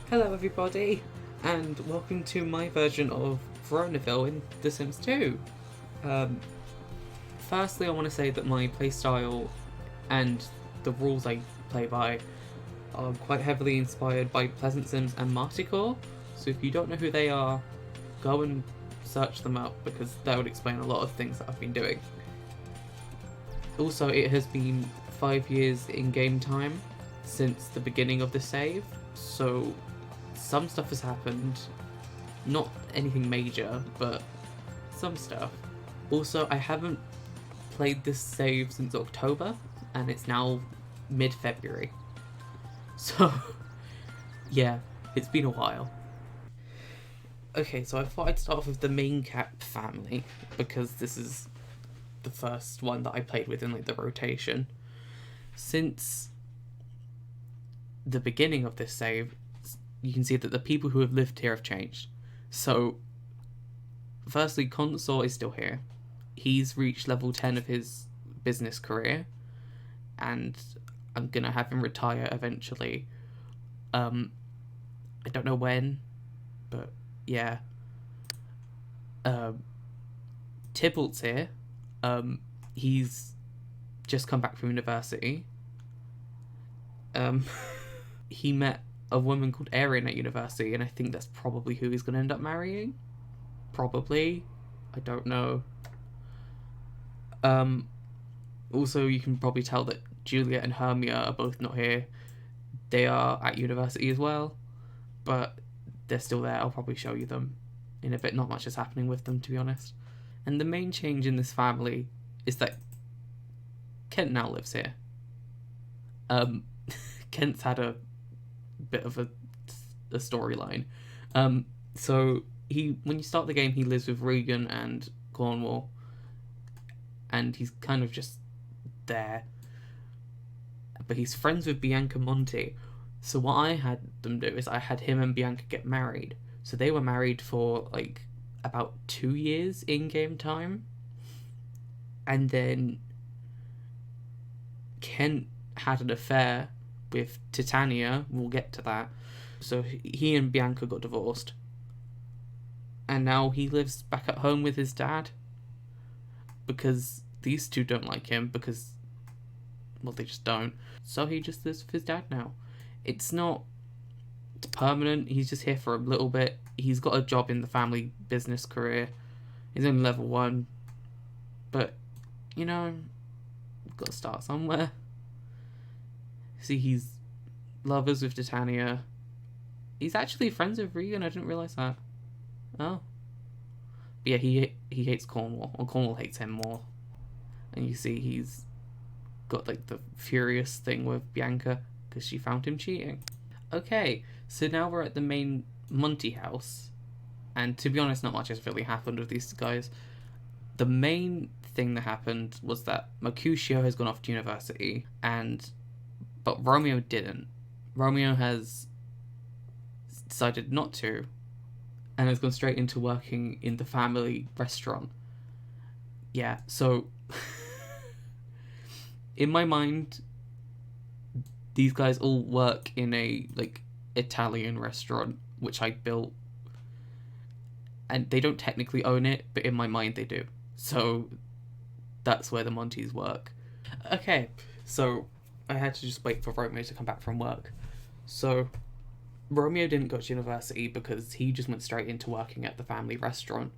Hello everybody, and welcome to my version of Veronaville in The Sims 2. Um, Firstly, I want to say that my playstyle and the rules I play by are quite heavily inspired by Pleasant Sims and Marticore, so if you don't know who they are, go and search them up because that would explain a lot of things that I've been doing. Also, it has been 5 years in game time since the beginning of the save, so some stuff has happened. Not anything major, but some stuff. Also, I haven't played this save since October, and it's now mid-February. So, yeah, it's been a while. Okay, so I thought I'd start off with the main cat family, because this is the first one that I played with in the rotation. Since the beginning of this save, you can see that the people who have lived here have changed. So, firstly, Consort is still here. He's reached level 10 of his business career, and I'm gonna have him retire eventually. I don't know when, but yeah. Tybalt's here. He's just come back from university. He met a woman called Erin at university, and I think that's probably who he's going to end up marrying. Probably. I don't know. Also, you can probably tell that Juliet and Hermia are both not here. They are at university as well, but they're still there. I'll probably show you them in a bit. Not much is happening with them, to be honest. And the main change in this family is that Kent now lives here. Kent's had a bit of a storyline. So when you start the game, he lives with Regan and Cornwall, and he's kind of just there. But he's friends with Bianca Monti. So what I had them do is I had him and Bianca get married. So they were married for about 2 years in game time, and then Kent had an affair with Titania. We'll get to that. So he and Bianca got divorced, and now he lives back at home with his dad because these two don't like him because, well, they just don't. So he just lives with his dad now. It's not permanent. He's just here for a little bit. He's got a job in the family business career. He's only level 1, but we've got to start somewhere. See, he's lovers with Titania. He's actually friends with Regan. I didn't realise that. Oh. But yeah, he hates Cornwall. Or Cornwall hates him more. And you see he's got the furious thing with Bianca because she found him cheating. Okay, so now we're at the main Monty house. And to be honest, not much has really happened with these guys. The main thing that happened was that Mercutio has gone off to university, but Romeo didn't. Romeo has decided not to, and has gone straight into working in the family restaurant. Yeah, so in my mind, these guys all work in a Italian restaurant which I built, and they don't technically own it, but in my mind they do. So that's where the Monties work. Okay, so I had to just wait for Romeo to come back from work. So Romeo didn't go to university because he just went straight into working at the family restaurant.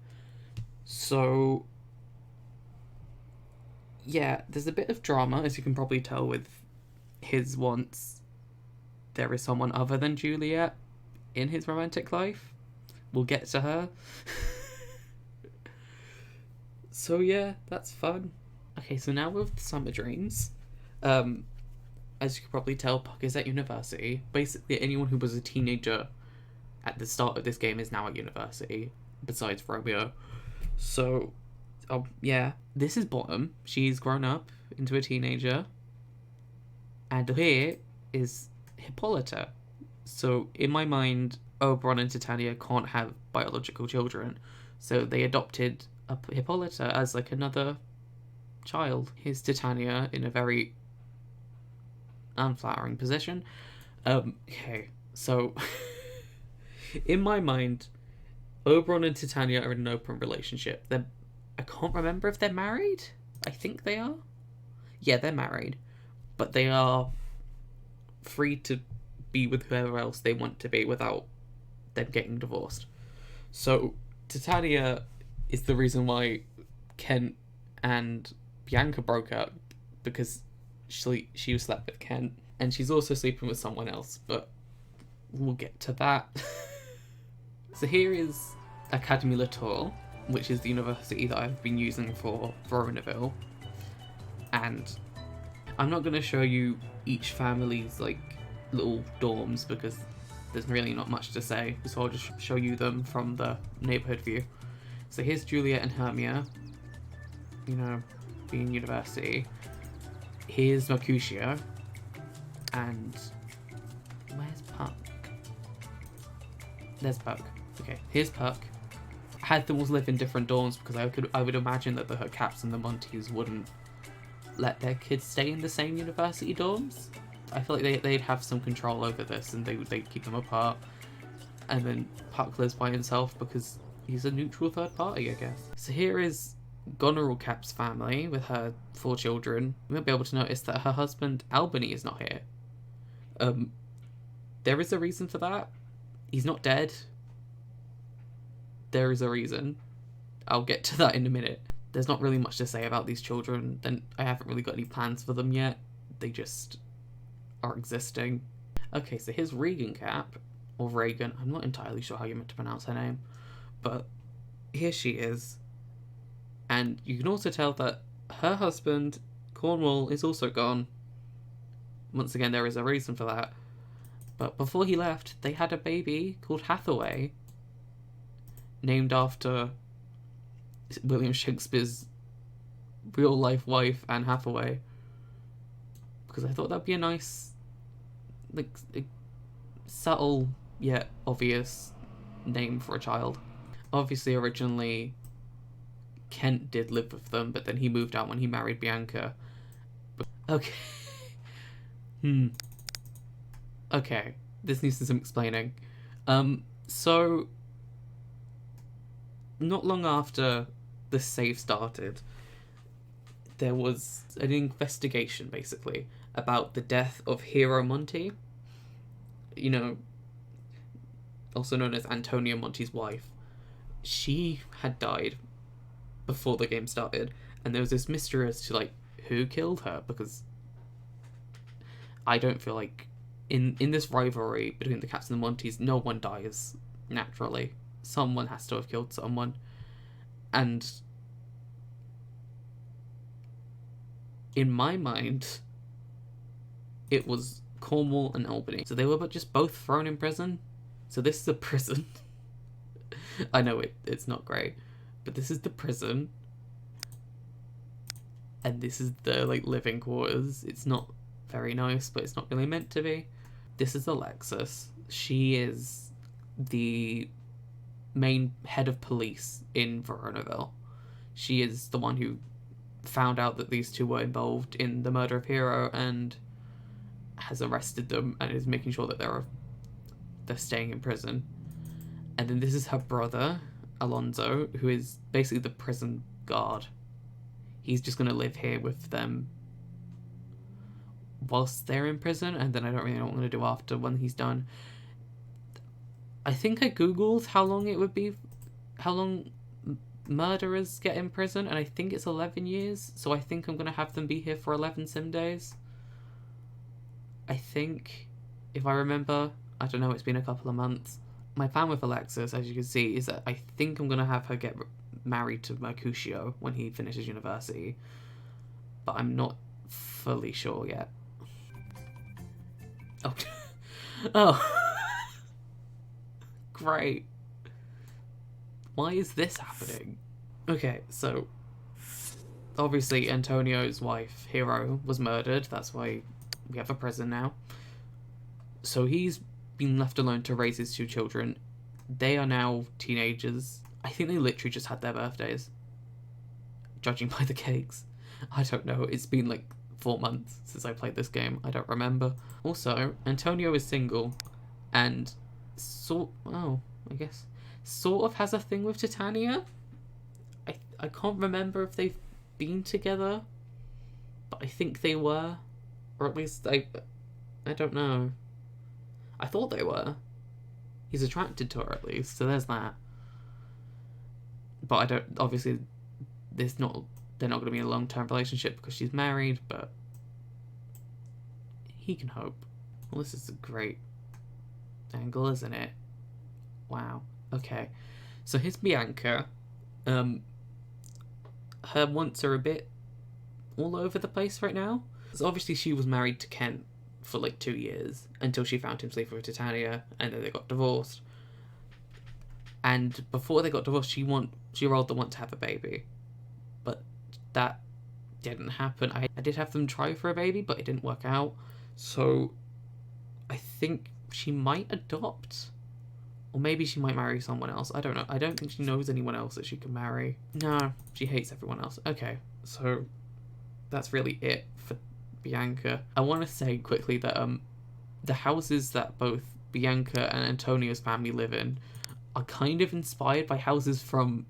So yeah, there's a bit of drama, as you can probably tell, with his wants. There is someone other than Juliet in his romantic life. We'll get to her. So yeah, that's fun. Okay, so now with Summer Dreams. As you can probably tell, Puck is at university. Basically, anyone who was a teenager at the start of this game is now at university, besides Romeo. So, yeah. This is Bottom. She's grown up into a teenager. And here is Hippolyta. So, in my mind, Oberon and Titania can't have biological children. So, they adopted Hippolyta as another child. Here's Titania in a very unflattering position. Okay, so In my mind, Oberon and Titania are in an open relationship. I can't remember if they're married. I think they are. Yeah, they're married. But they are free to be with whoever else they want to be without them getting divorced. So Titania is the reason why Kent and Bianca broke up, because she was slept with Kent, and she's also sleeping with someone else, but we'll get to that. So here is Academy Latour, which is the university that I've been using for Veronaville, and I'm not going to show you each family's like little dorms because there's really not much to say, so I'll just show you them from the neighborhood view. So here's Juliet and Hermia, you know, being university. Here's Mercutio, and where's Puck? There's Puck. Okay, here's Puck. I had them all live in different dorms because I would imagine that the Caps and the Monties wouldn't let their kids stay in the same university dorms. I feel like they'd have some control over this, and they'd keep them apart. And then Puck lives by himself because he's a neutral third party, I guess. So here is Goneril Cap's family with her 4 children. You might be able to notice that her husband Albany is not here. There is a reason for that. He's not dead. There is a reason. I'll get to that in a minute. There's not really much to say about these children. Then I haven't really got any plans for them yet. They just are existing. Okay, so here's Regan Cap, or Reagan. I'm not entirely sure how you're meant to pronounce her name, but here she is. And you can also tell that her husband, Cornwall, is also gone. Once again, there is a reason for that. But before he left, they had a baby called Hathaway, named after William Shakespeare's real-life wife, Anne Hathaway. Because I thought that'd be a nice, like, subtle yet obvious name for a child. Obviously, originally, Kent did live with them, but then he moved out when he married Bianca. Okay. Okay, this needs some explaining. So, not long after the save started, there was an investigation, basically, about the death of Hero Monty. You know, also known as Antonia Monty's wife. She had died before the game started, and there was this mystery as to, like, who killed her, because I don't feel like in this rivalry between the Caps and the Monties, no one dies naturally. Someone has to have killed someone. And in my mind, it was Cornwall and Albany. So they were just both thrown in prison. So this is a prison. I know it's not great, but this is the prison. And this is the, like, living quarters. It's not very nice, but it's not really meant to be. This is Alexis. She is the main head of police in Veronaville. She is the one who found out that these two were involved in the murder of Hero and has arrested them and is making sure that they're staying in prison. And then this is her brother, Alonso, who is basically the prison guard. He's just going to live here with them whilst they're in prison, and then I don't really know what I'm going to do after when he's done. I think I googled how long murderers get in prison, and I think it's 11 years, so I think I'm going to have them be here for 11 sim days. I think, if I remember, I don't know, it's been a couple of months. My plan with Alexis, as you can see, is that I think I'm going to have her get married to Mercutio when he finishes university, but I'm not fully sure yet. Oh. Oh. Great. Why is this happening? Okay, so obviously Antonio's wife, Hero, was murdered. That's why we have a prison now. So he's been left alone to raise his 2 children. They are now teenagers. I think they literally just had their birthdays, judging by the cakes. I don't know. It's been like 4 months since I played this game. I don't remember. Also, Antonio is single, and oh, I guess, sort of has a thing with Titania. I can't remember if they've been together, but I think they were, or at least I don't know. I thought they were. He's attracted to her at least, so there's that. But I don't. Obviously, they're not going to be in a long-term relationship because she's married. But he can hope. Well, this is a great angle, isn't it? Wow. Okay. So here's Bianca. Her wants are a bit all over the place right now. So obviously she was married to Kent for like 2 years until she found him sleeping with Titania, and then they got divorced. And before they got divorced, she rolled the want to have a baby, but that didn't happen. I did have them try for a baby, but it didn't work out. So I think she might adopt. Or maybe she might marry someone else. I don't know. I don't think she knows anyone else that she can marry. No, she hates everyone else. Okay, so that's really it for Bianca. I want to say quickly that the houses that both Bianca and Antonio's family live in are kind of inspired by houses from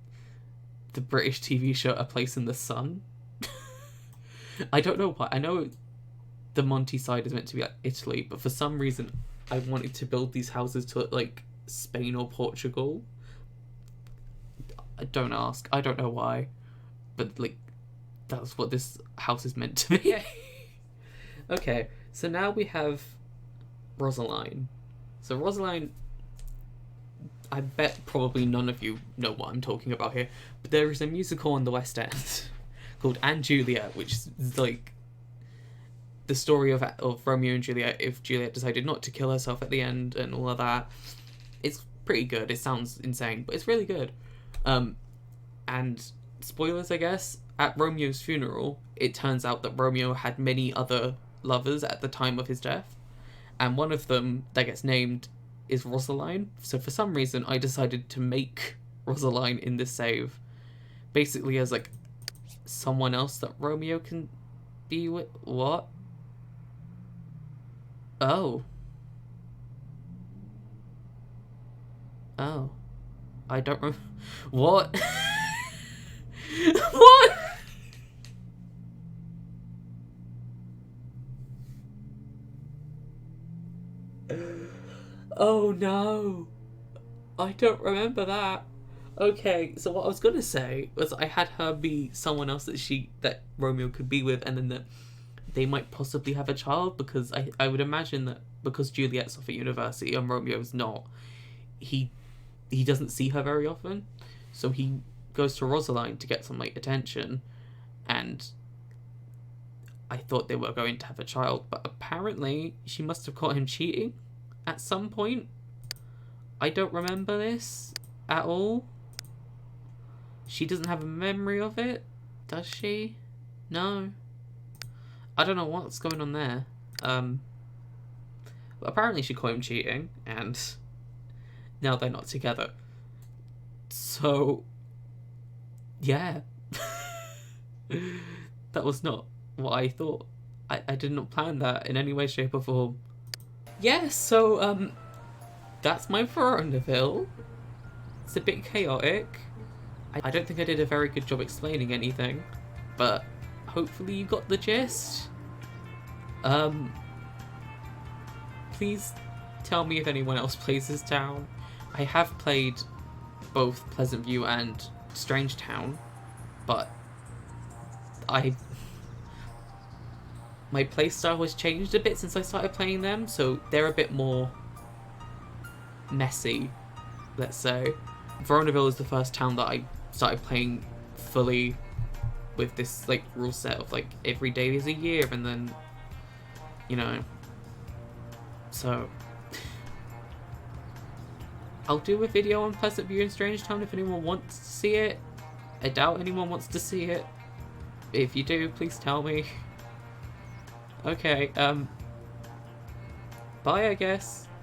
the British TV show A Place in the Sun. I don't know why. I know the Monty side is meant to be like Italy, but for some reason I wanted to build these houses to look like Spain or Portugal. Don't ask. I don't know why, but like that's what this house is meant to be. Okay, so now we have Rosaline. So Rosaline, I bet probably none of you know what I'm talking about here, but there is a musical on the West End called & Juliet, which is like the story of Romeo and Juliet if Juliet decided not to kill herself at the end and all of that. It's pretty good. It sounds insane, but it's really good. And spoilers, I guess, at Romeo's funeral, it turns out that Romeo had many other lovers at the time of his death, and one of them that gets named is Rosaline. So for some reason, I decided to make Rosaline in this save, basically as like someone else that Romeo can be with. What? Oh. Oh. I don't remember. What? What? Oh no. I don't remember that. Okay, so what I was gonna say was I had her be someone else that Romeo could be with, and then that they might possibly have a child, because I would imagine that because Juliet's off at university and Romeo's not, he doesn't see her very often, so he goes to Rosaline to get some like attention, and I thought they were going to have a child, but apparently she must have caught him cheating at some point. I don't remember this at all. She doesn't have a memory of it, does she? No. I don't know what's going on there. But apparently she caught him cheating, and now they're not together. So, yeah. That was not what I thought. I did not plan that in any way, shape, or form. Yeah, so, that's my Veronaville. It's a bit chaotic. I don't think I did a very good job explaining anything, but hopefully you got the gist. Please tell me if anyone else plays this town. I have played both Pleasant View and Strange Town, but my playstyle has changed a bit since I started playing them, so they're a bit more messy, let's say. Veronaville is the first town that I started playing fully with this like rule set of like every day is a year, and then, you know, so I'll do a video on Pleasant View and Strange Town if anyone wants to see it. I doubt anyone wants to see it. If you do, please tell me. Okay, bye, I guess.